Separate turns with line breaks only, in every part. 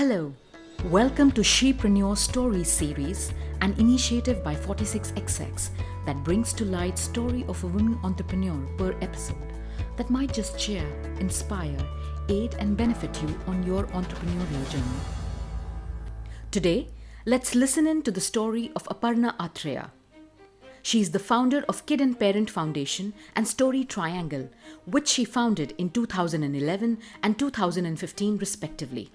Hello, welcome to SHE-preneur Stories series, an initiative by 46XX that brings to light story of a woman entrepreneur per episode that might just cheer, inspire, aid and benefit you on your entrepreneurial journey. Today, let's listen in to the story of APARNA ATHREYA. She is the founder of Kid and Parent Foundation and Story Triangle, which she founded in 2011 and 2015 respectively.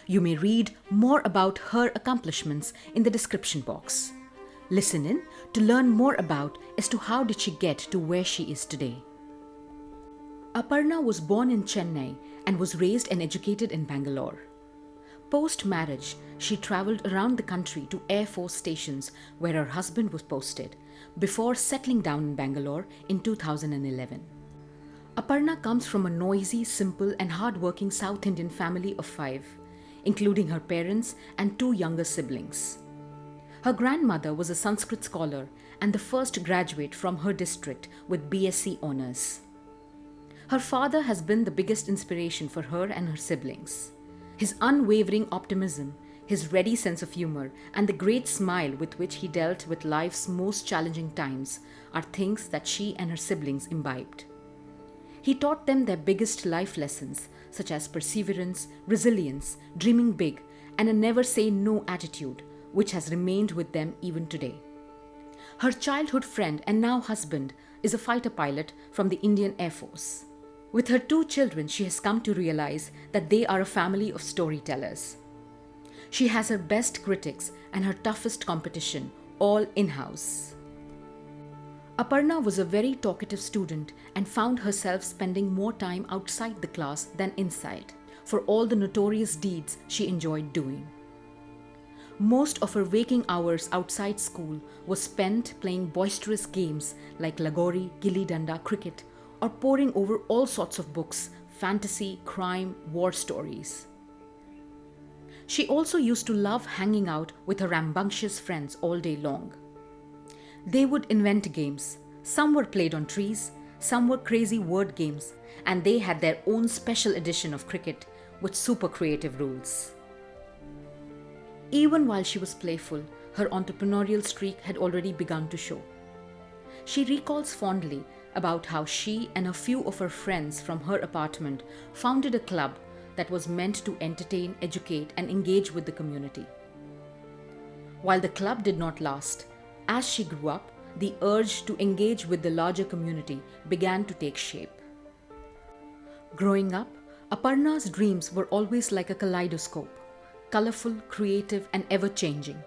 You may read more about her accomplishments in the description box. Listen in to learn more about as to how did she get to where she is today. Aparna was born in Chennai and was raised and educated in Bangalore. Post-marriage, she travelled around the country to Air Force stations where her husband was posted before settling down in Bangalore in 2011. Aparna comes from a noisy, simple and hard-working South Indian family of 5, including her parents and 2 younger siblings. Her grandmother was a Sanskrit scholar and the first graduate from her district with BSc honours. Her father has been the biggest inspiration for her and her siblings. His unwavering optimism, his ready sense of humour, and the great smile with which he dealt with life's most challenging times are things that she and her siblings imbibed. He taught them their biggest life lessons, such as perseverance, resilience, dreaming big, and a never say no attitude, which has remained with them even today. Her childhood friend and now husband is a fighter pilot from the Indian Air Force. With her 2 children, she has come to realize that they are a family of storytellers. She has her best critics and her toughest competition, all in-house. Aparna was a very talkative student and found herself spending more time outside the class than inside, for all the notorious deeds she enjoyed doing. Most of her waking hours outside school was spent playing boisterous games like Lagori, Gilli Danda, cricket, or poring over all sorts of books, fantasy, crime, war stories. She also used to love hanging out with her rambunctious friends all day long. They would invent games. Some were played on trees, some were crazy word games, and they had their own special edition of cricket with super creative rules. Even while she was playful, her entrepreneurial streak had already begun to show. She recalls fondly about how she and a few of her friends from her apartment founded a club that was meant to entertain, educate, and engage with the community. While the club did not last, as she grew up, the urge to engage with the larger community began to take shape. Growing up, Aparna's dreams were always like a kaleidoscope, colorful, creative, and ever-changing.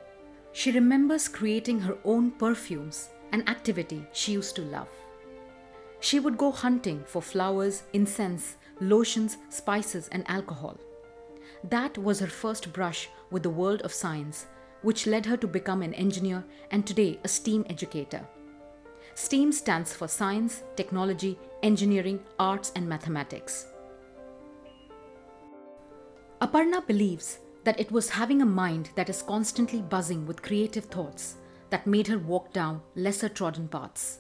She remembers creating her own perfumes, an activity she used to love. She would go hunting for flowers, incense, lotions, spices, and alcohol. That was her first brush with the world of science, which led her to become an engineer and today a STEAM educator. STEAM stands for Science, Technology, Engineering, Arts, and Mathematics. Aparna believes that it was having a mind that is constantly buzzing with creative thoughts that made her walk down lesser trodden paths.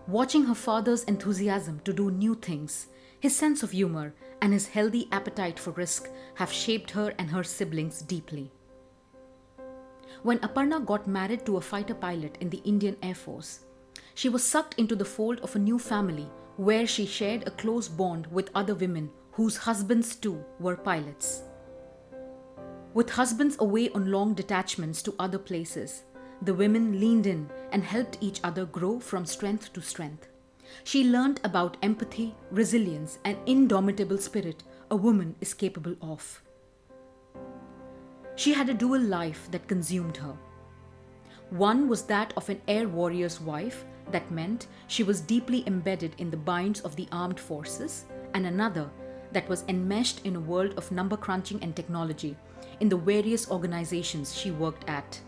Watching her father's enthusiasm to do new things, his sense of humor, and his healthy appetite for risk have shaped her and her siblings deeply. When Aparna got married to a fighter pilot in the Indian Air Force, she was sucked into the fold of a new family where she shared a close bond with other women whose husbands too were pilots. With husbands away on long detachments to other places, the women leaned in and helped each other grow from strength to strength. She learned about empathy, resilience, and indomitable spirit a woman is capable of. She had a dual life that consumed her. One was that of an air warrior's wife, that meant she was deeply embedded in the binds of the armed forces, and another that was enmeshed in a world of number crunching and technology in the various organizations she worked at.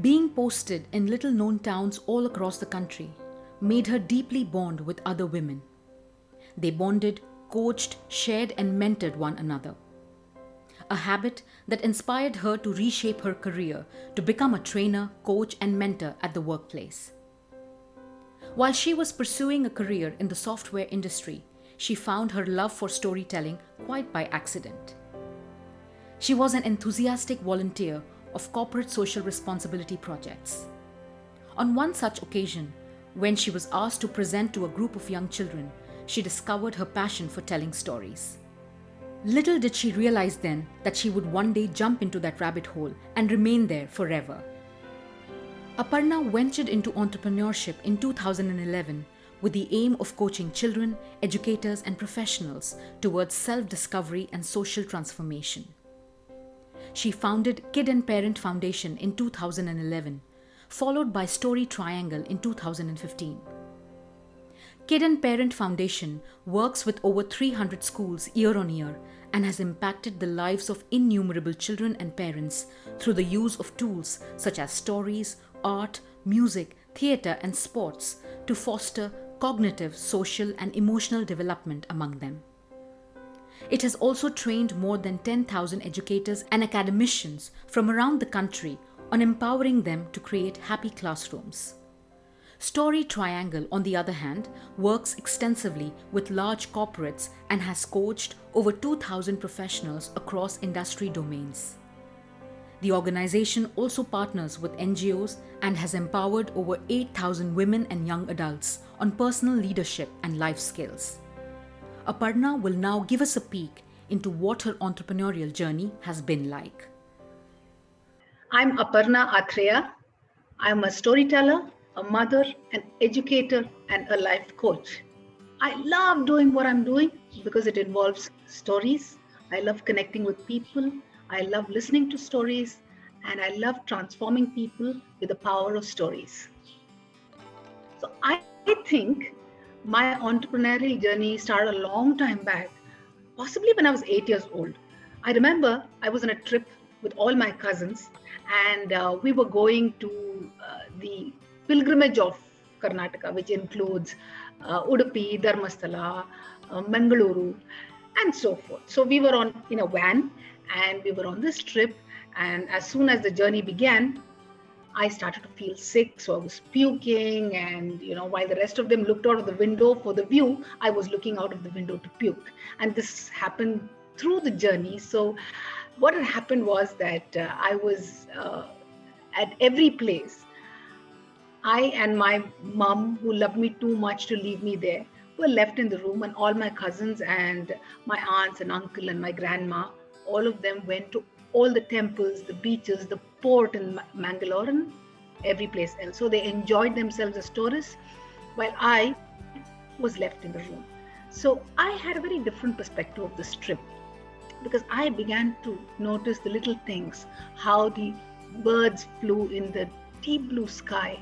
Being posted in little-known towns all across the country made her deeply bond with other women. They bonded, coached, shared, and mentored one another. A habit that inspired her to reshape her career to become a trainer, coach, and mentor at the workplace. While she was pursuing a career in the software industry, she found her love for storytelling quite by accident. She was an enthusiastic volunteer of corporate social responsibility projects. On one such occasion, when she was asked to present to a group of young children, she discovered her passion for telling stories. Little did she realize then that she would one day jump into that rabbit hole and remain there forever. Aparna ventured into entrepreneurship in 2011 with the aim of coaching children, educators, and professionals towards self-discovery and social transformation. She founded Kid and Parent Foundation in 2011, followed by Story Triangle in 2015. Kid and Parent Foundation works with over 300 schools year on year and has impacted the lives of innumerable children and parents through the use of tools such as stories, art, music, theatre, and sports to foster cognitive, social, and emotional development among them. It has also trained more than 10,000 educators and academicians from around the country on empowering them to create happy classrooms. Story Triangle, on the other hand, works extensively with large corporates and has coached over 2,000 professionals across industry domains. The organization also partners with NGOs and has empowered over 8,000 women and young adults on personal leadership and life skills. Aparna will now give us a peek into what her entrepreneurial journey has been like.
I'm Aparna Athreyya. I'm a storyteller, a mother, an educator, and a life coach. I love doing what I'm doing because it involves stories. I love connecting with people. I love listening to stories, and I love transforming people with the power of stories. So I think my entrepreneurial journey started a long time back, possibly when I was 8 years old. I remember I was on a trip with all my cousins, and we were going to the pilgrimage of Karnataka, which includes Udupi, Dharmasthala, Mangaluru, and so forth. So we were in a van, and we were on this trip. And as soon as the journey began, I started to feel sick. So I was puking, and while the rest of them looked out of the window for the view, I was looking out of the window to puke. And this happened through the journey. So what had happened was that I was at every place. I and my mom, who loved me too much to leave me there, were left in the room, and all my cousins and my aunts and uncle and my grandma, all of them went to all the temples, the beaches, the port in Mangalore, and every place else. So they enjoyed themselves as tourists, while I was left in the room. So I had a very different perspective of this trip, because I began to notice the little things, how the birds flew in the deep blue sky,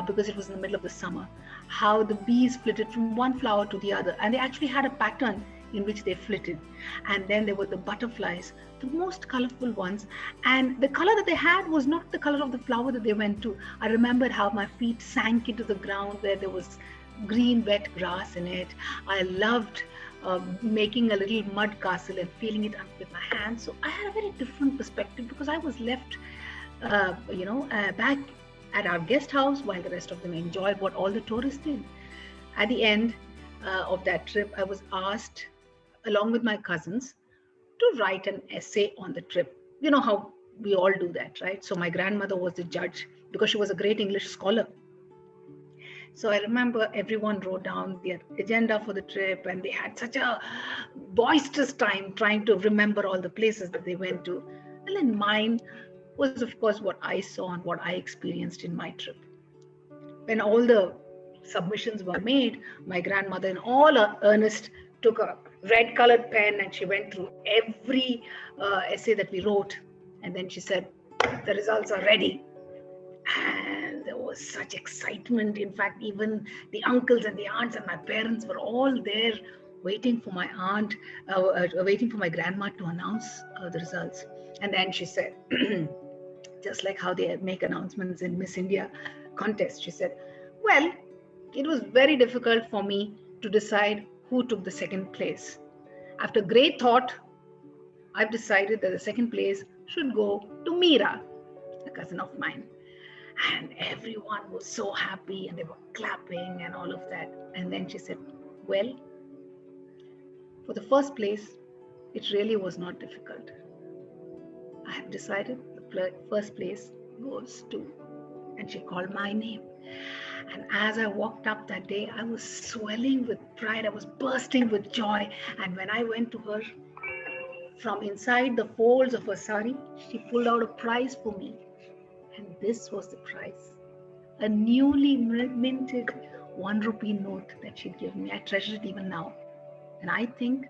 because it was in the middle of the summer, how the bees flitted from one flower to the other, and they actually had a pattern in which they flitted. And then there were the butterflies, the most colorful ones, and the color that they had was not the color of the flower that they went to. I remembered how my feet sank into the ground where there was green wet grass in it. I loved making a little mud castle and feeling it up with my hands. So I had a very different perspective, because I was left back at our guest house while the rest of them enjoyed what all the tourists did. At the end of that trip, I was asked, along with my cousins, to write an essay on the trip. You know how we all do that, right? So my grandmother was the judge, because she was a great English scholar. So I remember everyone wrote down their agenda for the trip, and they had such a boisterous time trying to remember all the places that they went to. And then mine was, of course, what I saw and what I experienced in my trip. When all the submissions were made, my grandmother, in all her earnest, took a red colored pen and she went through every essay that we wrote. And then she said, "The results are ready." And there was such excitement. In fact, even the uncles and the aunts and my parents were all there waiting for my waiting for my grandma to announce the results. And then she said, just like how they make announcements in Miss India contest, she said, "Well, it was very difficult for me to decide who took the second place. After great thought, I've decided that the second place should go to Meera, a cousin of mine." And everyone was so happy, and they were clapping and all of that. And then she said, "Well, for the first place, it really was not difficult. I have decided the first place goes to, and she called my name. And as I walked up that day, I was swelling with pride. I was bursting with joy. And when I went to her, from inside the folds of her sari, she pulled out a prize for me. And this was the prize, a newly minted 1 rupee note that she'd given me. I treasure it even now. And I think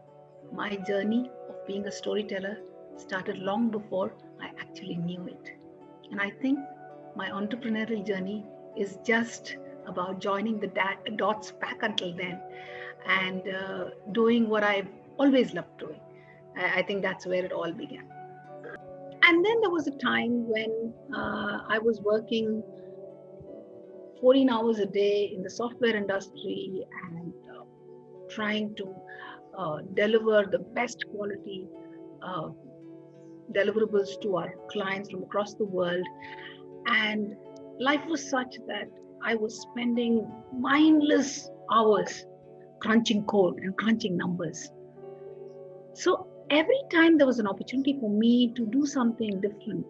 my journey of being a storyteller started long before I actually knew it. And I think my entrepreneurial journey is just about joining the dots back until then and doing what I've always loved doing. I think that's where it all began. And then there was a time when I was working 14 hours a day in the software industry and trying to deliver the best quality deliverables to our clients from across the world. And life was such that I was spending mindless hours crunching code and crunching numbers. So every time there was an opportunity for me to do something different,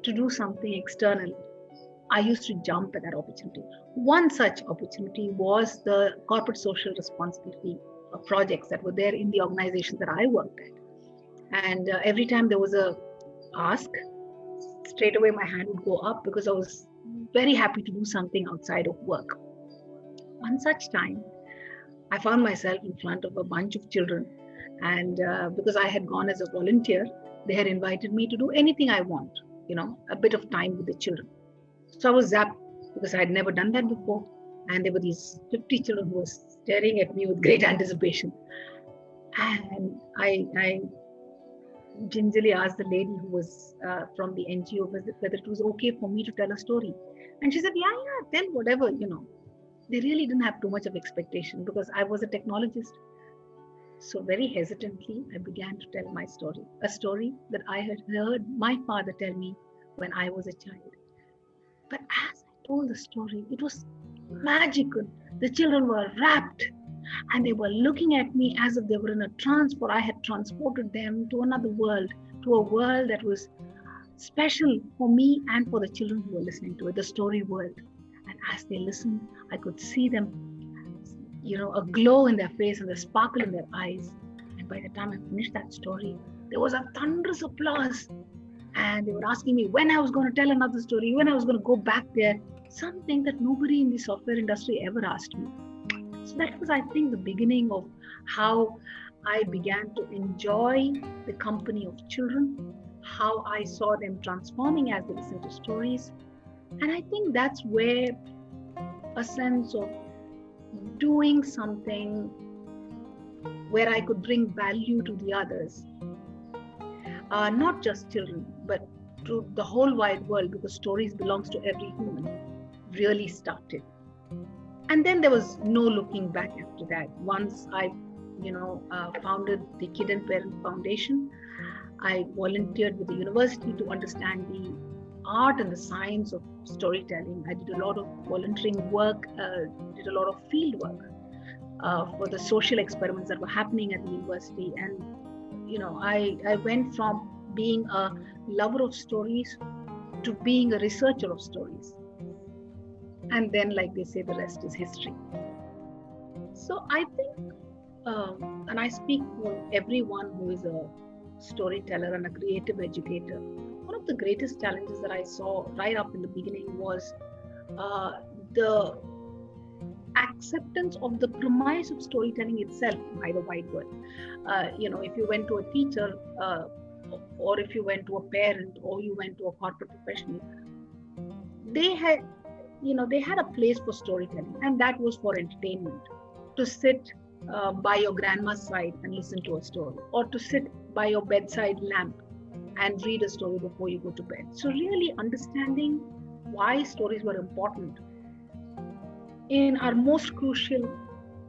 to do something external, I used to jump at that opportunity. One such opportunity was the corporate social responsibility projects that were there in the organizations that I worked at. And every time there was a ask, straight away my hand would go up because I was very happy to do something outside of work. One such time, I found myself in front of a bunch of children. And because I had gone as a volunteer, they had invited me to do anything I want, a bit of time with the children. So I was zapped because I had never done that before. And there were these 50 children who were staring at me with great anticipation. And I gingerly asked the lady who was from the NGO whether it was okay for me to tell a story. And she said, yeah, tell whatever, They really didn't have too much of expectation because I was a technologist. So very hesitantly, I began to tell my story, a story that I had heard my father tell me when I was a child. But as I told the story, it was magical. The children were rapt and they were looking at me as if they were in a trance, for I had transported them to another world, to a world that was special for me and for the children who were listening to it, the story world. And as they listened, I could see them, a glow in their face and the sparkle in their eyes. And by the time I finished that story, there was a thunderous applause. And they were asking me when I was going to tell another story, when I was going to go back there, something that nobody in the software industry ever asked me. So that was, I think, the beginning of how I began to enjoy the company of children, how I saw them transforming as they listened to stories. And I think that's where a sense of doing something where I could bring value to the others, not just children, but to the whole wide world, because stories belongs to every human, really started. And then there was no looking back after that. Once I, founded the Kid and Parent Foundation, I volunteered with the university to understand the art and the science of storytelling. I did a lot of volunteering work, did a lot of field work for the social experiments that were happening at the university. And, I went from being a lover of stories to being a researcher of stories. And then, like they say, the rest is history. So I think, and I speak for everyone who is a storyteller and a creative educator, one of the greatest challenges that I saw right up in the beginning was the acceptance of the premise of storytelling itself by the wide world. If you went to a teacher, or if you went to a parent, or you went to a corporate professional, they had a place for storytelling, and that was for entertainment. To sit by your grandma's side and listen to a story, or to sit by your bedside lamp and read a story before you go to bed. So really understanding why stories were important in our most crucial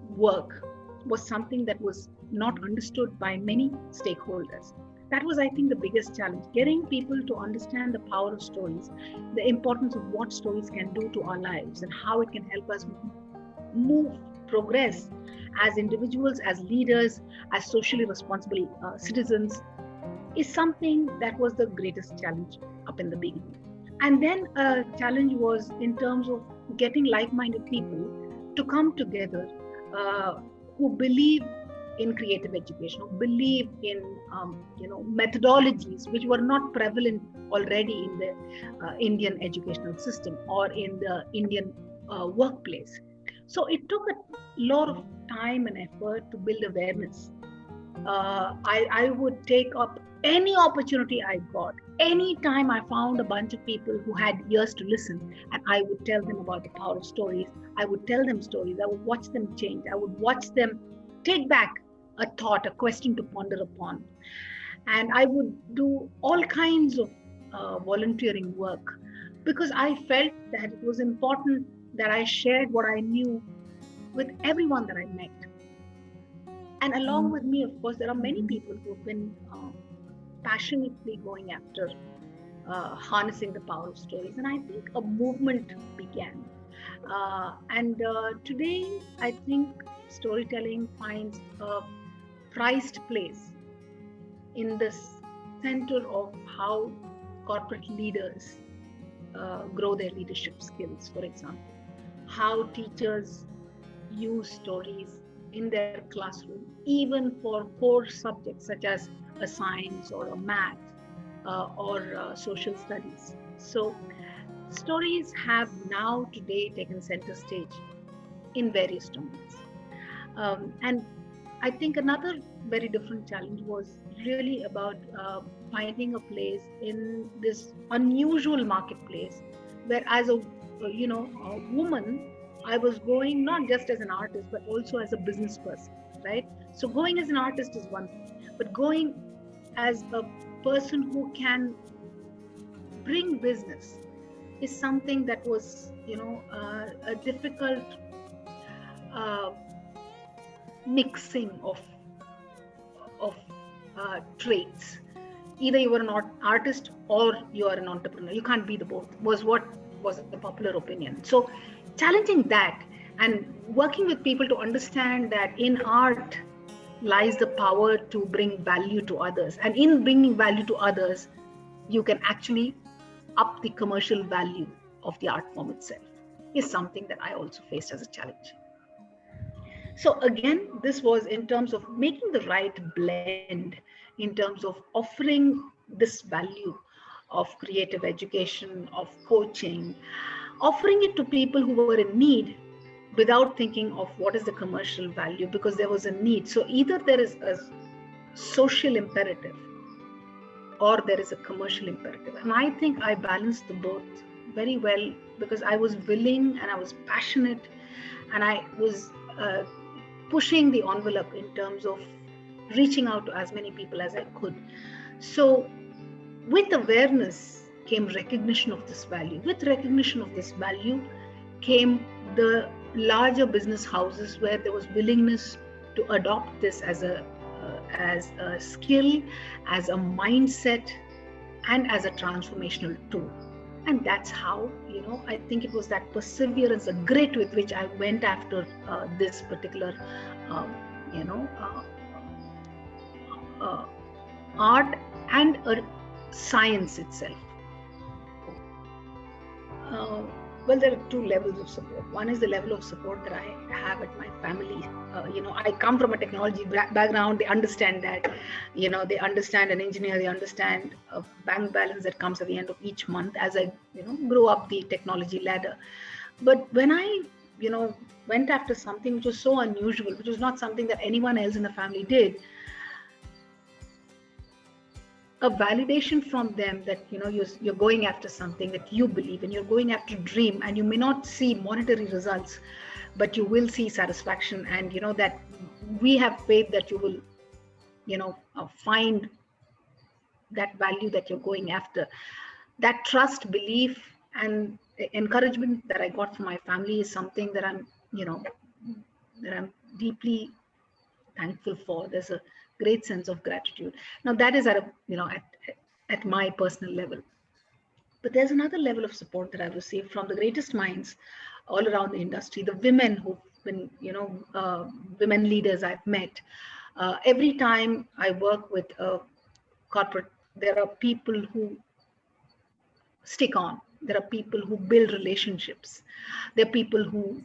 work was something that was not understood by many stakeholders. That was, I think, the biggest challenge, getting people to understand the power of stories, the importance of what stories can do to our lives, and how it can help us progress as individuals, as leaders, as socially responsible citizens. is something that was the greatest challenge up in the beginning. And then a challenge was in terms of getting like-minded people to come together who believe in creative education, who believe in methodologies which were not prevalent already in the Indian educational system or in the Indian workplace. So it took a lot of time and effort to build awareness. I would take up any opportunity I got. Anytime I found a bunch of people who had ears to listen, and I would tell them about the power of stories. I would tell them stories. I would watch them change. I would watch them take back a thought, a question to ponder upon. And I would do all kinds of volunteering work because I felt that it was important that I shared what I knew with everyone that I met. And along with me, of course, there are many people who have been passionately going after harnessing the power of stories. And I think a movement began. Today, I think storytelling finds a prized place in the center of how corporate leaders grow their leadership skills, for example. How teachers use stories in their classroom, even for core subjects such as a science or a math or social studies. So stories have now today taken center stage in various domains. And I think another very different challenge was really about finding a place in this unusual marketplace where as a woman, I was going not just as an artist, but also as a business person, right? So going as an artist is one thing, but going as a person who can bring business is something that was, a difficult mixing of traits. Either you were an artist or you are an entrepreneur. You can't be the both, was what was the popular opinion. So challenging that and working with people to understand that in art lies the power to bring value to others. And in bringing value to others, you can actually up the commercial value of the art form itself, is something that I also faced as a challenge. So again, this was in terms of making the right blend, in terms of offering this value of creative education, of coaching, offering it to people who were in need without thinking of what is the commercial value, because there was a need. So either there is a social imperative or there is a commercial imperative. And I think I balanced the both very well because I was willing and I was passionate and I was pushing the envelope in terms of reaching out to as many people as I could. So with awareness came recognition of this value. With recognition of this value came the larger business houses where there was willingness to adopt this as a skill, as a mindset, and as a transformational tool. And that's how, I think it was that perseverance, the grit with which I went after this particular, art and science itself. Well, there are two levels of support. One is the level of support that I have at my family. I come from a technology background. They understand that, they understand an engineer, they understand a bank balance that comes at the end of each month as I, grow up the technology ladder. But when I, went after something which was so unusual, which was not something that anyone else in the family did, a validation from them that you're going after something that you believe in, you're going after a dream, and you may not see monetary results, but you will see satisfaction, and that we have faith that you will find that value that you're going after. That trust, belief, and encouragement that I got from my family is something that I'm deeply thankful for. There's a great sense of gratitude. Now that is at my personal level. But there's another level of support that I've received from the greatest minds all around the industry, the women who've been, women leaders I've met. Every time I work with a corporate there are people who stick on. There are people who build relationships. There are people who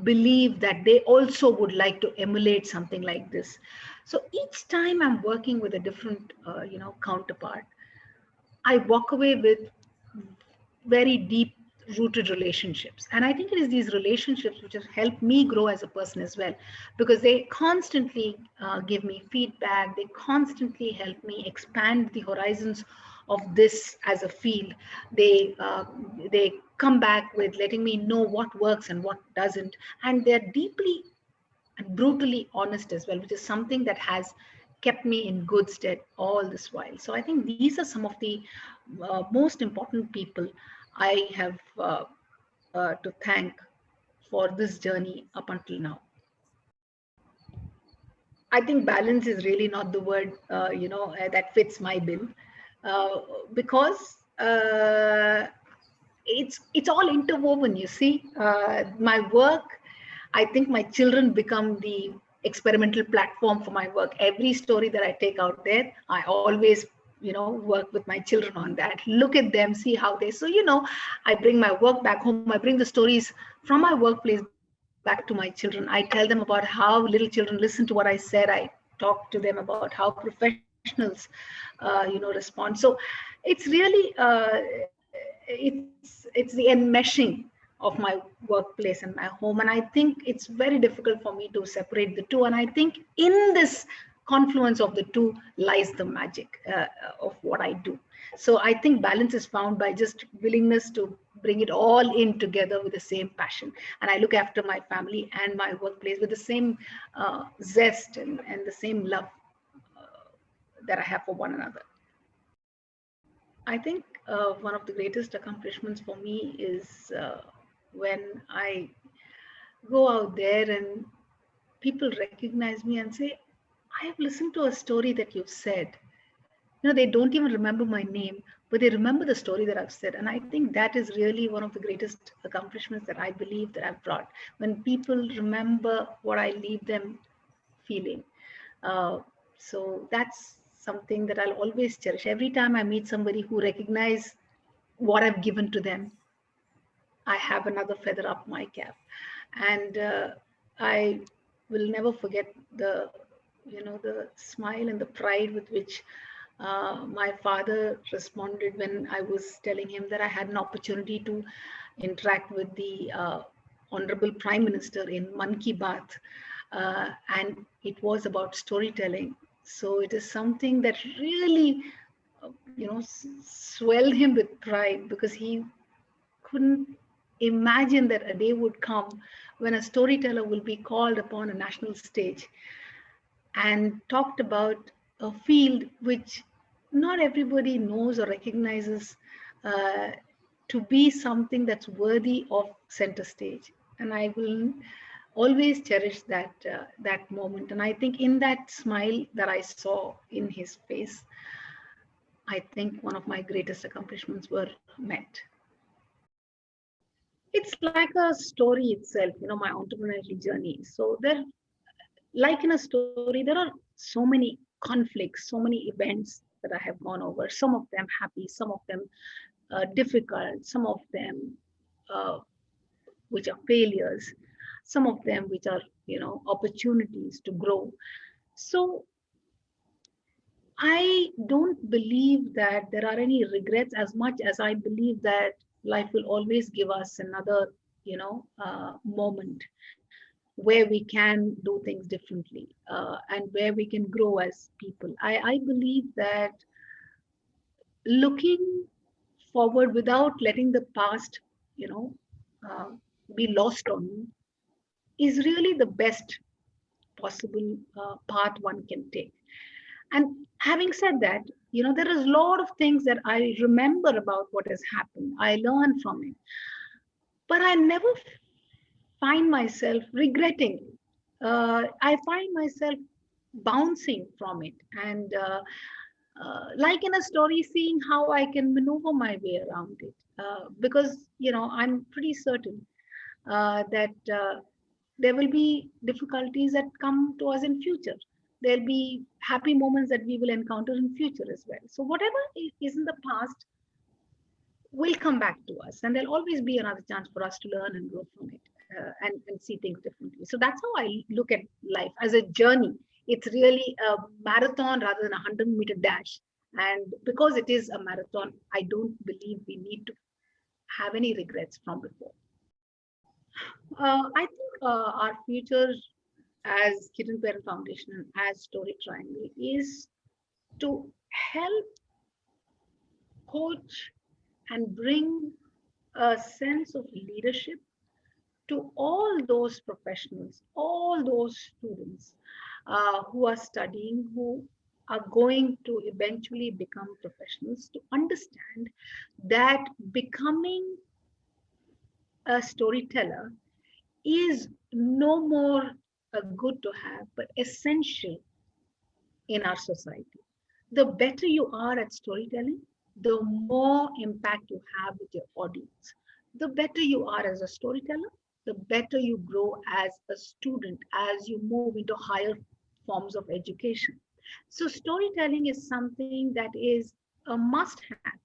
believe that they also would like to emulate something like this. So each time I'm working with a different, counterpart, I walk away with very deep rooted relationships. And I think it is these relationships which have helped me grow as a person as well, because they constantly give me feedback. They constantly help me expand the horizons of this as a field. They come back with letting me know what works and what doesn't. And they're deeply and brutally honest as well, which is something that has kept me in good stead all this while. So I think these are some of the most important people I have to thank for this journey up until now. I think balance is really not the word, that fits my bill, uh, because it's all interwoven. You see, my work. I think my children become the experimental platform for my work. Every story that I take out there, I always work with my children on that. Look at them, see how they. So I bring my work back home. I bring the stories from my workplace back to my children. I tell them about how little children listen to what I said. I talk to them about how professionals respond. So it's really it's the enmeshing of my workplace and my home. And I think it's very difficult for me to separate the two. And I think in this confluence of the two lies the magic of what I do. So I think balance is found by just willingness to bring it all in together with the same passion. And I look after my family and my workplace with the same zest and the same love that I have for one another. I think one of the greatest accomplishments for me is when I go out there and people recognize me and say, I have listened to a story that you've said. They don't even remember my name, but they remember the story that I've said. And I think that is really one of the greatest accomplishments that I believe that I've brought. When people remember what I leave them feeling. Uh, so that's something that I'll always cherish. Every time I meet somebody who recognize what I've given to them, I have another feather up my cap. And I will never forget the smile and the pride with which my father responded when I was telling him that I had an opportunity to interact with the Honorable Prime Minister in Man Ki Baat, and it was about storytelling. So it is something that really, swelled him with pride, because he couldn't imagine that a day would come when a storyteller will be called upon a national stage and talked about a field which not everybody knows or recognizes uh, to be something that's worthy of center stage. And I will always cherish that moment. And I think in that smile that I saw in his face, I think one of my greatest accomplishments were met. It's like a story itself, my entrepreneurial journey. So there, like in a story, there are so many conflicts, so many events that I have gone over. Some of them happy, some of them difficult, some of them uh, which are failures, some of them which are, opportunities to grow. So I don't believe that there are any regrets as much as I believe that life will always give us another, moment where we can do things differently, and where we can grow as people. I believe that looking forward without letting the past, you know, uh, be lost on you is really the best possible path one can take. And having said that, there is a lot of things that I remember about what has happened. I learn from it, but I never find myself regretting it. I find myself bouncing from it, and like in a story, seeing how I can maneuver my way around it. Because I'm pretty certain that there will be difficulties that come to us in future. There'll be happy moments that we will encounter in future as well. So whatever is in the past will come back to us, and there'll always be another chance for us to learn and grow from it, and see things differently. So that's how I look at life, as a journey. It's really a marathon rather than a 100-meter dash. And because it is a marathon, I don't believe we need to have any regrets from before. I think our future as Kiran Parent Foundation and as Story Triangle is to help coach and bring a sense of leadership to all those professionals, all those students who are studying, who are going to eventually become professionals, to understand that becoming a storyteller is no more a good to have, but essential in our society. The better you are at storytelling, the more impact you have with your audience. The better you are as a storyteller, the better you grow as a student, as you move into higher forms of education. So, storytelling is something that is a must have.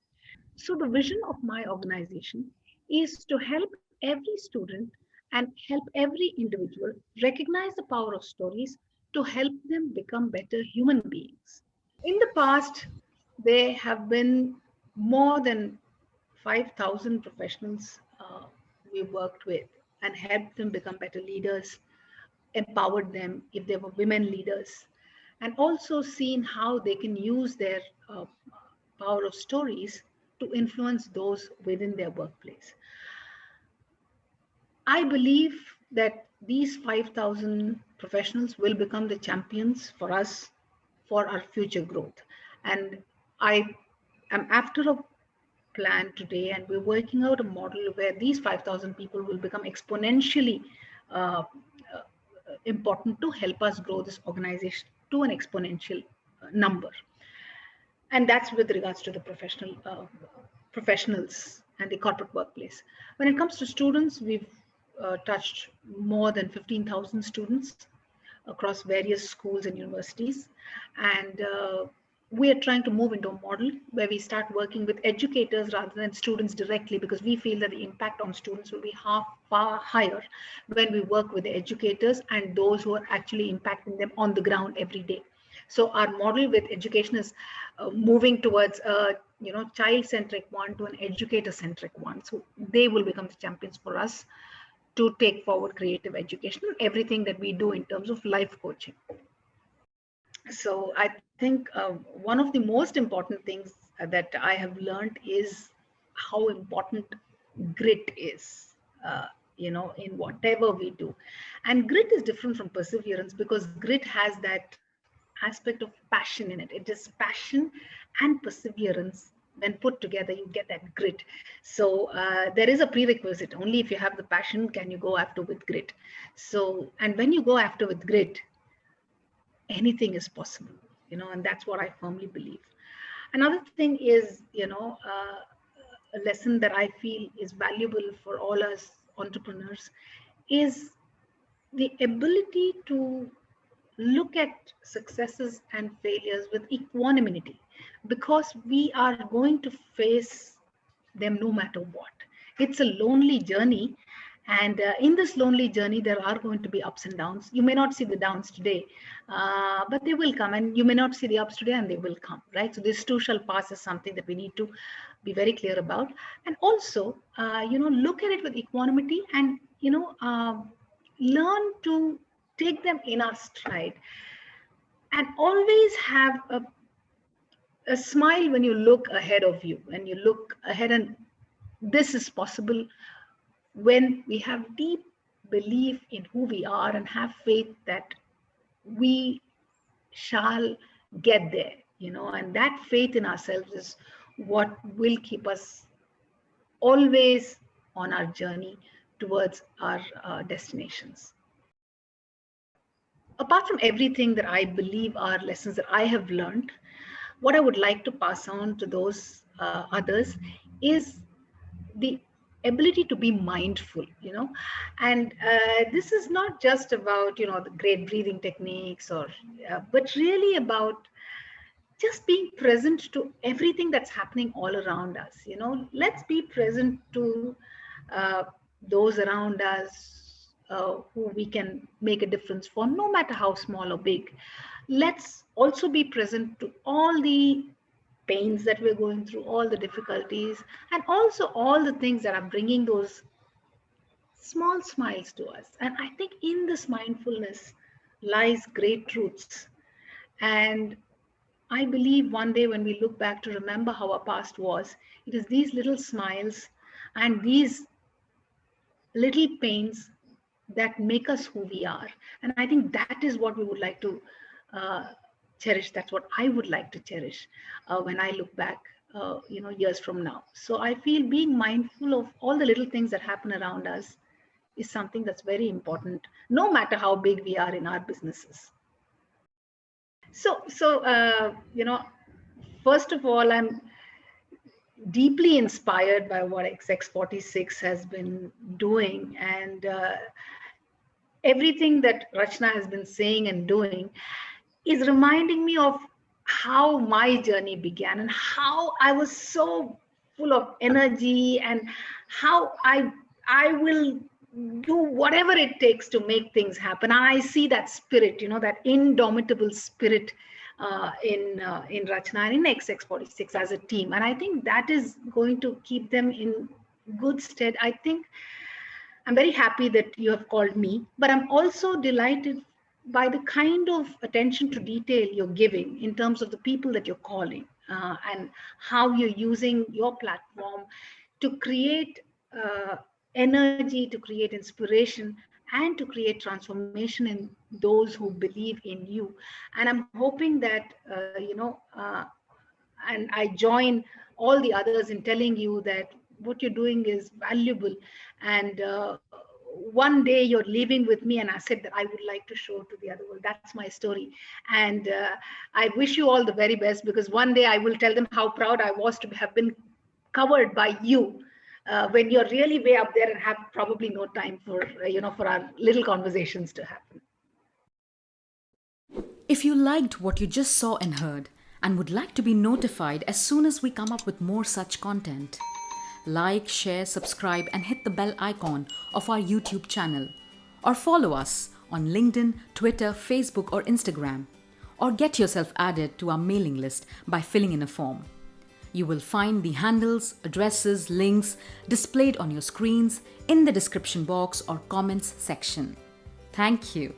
So, the vision of my organization is to help every student and help every individual recognize the power of stories to help them become better human beings. In the past, there have been more than 5,000 professionals we worked with and helped them become better leaders, empowered them if they were women leaders, and also seen how they can use their power of stories to influence those within their workplace. I believe that these 5,000 professionals will become the champions for us for our future growth. And I am after a plan today, and we're working out a model where these 5,000 people will become exponentially uh, important to help us grow this organization to an exponential number. And that's with regards to the professionals and the corporate workplace. When it comes to students, we've touched more than 15,000 students across various schools and universities. And we are trying to move into a model where we start working with educators rather than students directly, because we feel that the impact on students will be far higher when we work with the educators and those who are actually impacting them on the ground every day. So our model with education is moving towards a child-centric one to an educator-centric one. So they will become the champions for us to take forward creative education and everything that we do in terms of life coaching. So I think one of the most important things that I have learned is how important grit is, in whatever we do. And grit is different from perseverance because grit has that aspect of passion in it. It is passion and perseverance. When put together, you get that grit. So there is a prerequisite. Only if you have the passion can you go after with grit. So, and when you go after with grit, anything is possible, and that's what I firmly believe. Another thing is, a lesson that I feel is valuable for all us entrepreneurs is the ability to look at successes and failures with equanimity, because we are going to face them no matter what. It's a lonely journey. And in this lonely journey, there are going to be ups and downs. You may not see the downs today, but they will come. And you may not see the ups today, and they will come, right? So this too shall pass is something that we need to be very clear about. And also, look at it with equanimity and, learn to take them in our stride. And always have a smile when you look ahead of you, and you look ahead, and this is possible when we have deep belief in who we are and have faith that we shall get there, and that faith in ourselves is what will keep us always on our journey towards our destinations. Apart from everything that I believe are lessons that I have learned, what I would like to pass on to those others is the ability to be mindful, and this is not just about, the great breathing techniques but really about just being present to everything that's happening all around us. Let's be present to uh, those around us who we can make a difference for, no matter how small or big. Let's also be present to all the pains that we're going through, all the difficulties, and also all the things that are bringing those small smiles to us. And I think in this mindfulness lies great truths. And I believe one day when we look back to remember how our past was, it is these little smiles and these little pains that make us who we are. And I think that is what we would like to uh, cherish. That's what I would like to cherish when I look back, years from now. So I feel being mindful of all the little things that happen around us is something that's very important, no matter how big we are in our businesses. So, first of all, I'm deeply inspired by what XX46 has been doing, and everything that Rachna has been saying and doing is reminding me of how my journey began and how I was so full of energy, and how I will do whatever it takes to make things happen. And I see that spirit, that indomitable spirit in Rachna and in XX46 as a team. And I think that is going to keep them in good stead. I think I'm very happy that you have called me, but I'm also delighted by the kind of attention to detail you're giving in terms of the people that you're calling, and how you're using your platform to create energy, to create inspiration, and to create transformation in those who believe in you. And I'm hoping that, and I join all the others in telling you that what you're doing is valuable. And one day you're leaving with me an asset that I would like to show to the other world. That's my story. And I wish you all the very best, because one day I will tell them how proud I was to have been covered by you when you're really way up there and have probably no time for, for our little conversations to happen.
If you liked what you just saw and heard and would like to be notified as soon as we come up with more such content, like, share, subscribe, and hit the bell icon of our YouTube channel, or follow us on LinkedIn, Twitter, Facebook, or Instagram, or get yourself added to our mailing list by filling in a form. You will find the handles, addresses, links displayed on your screens in the description box or comments section. Thank you.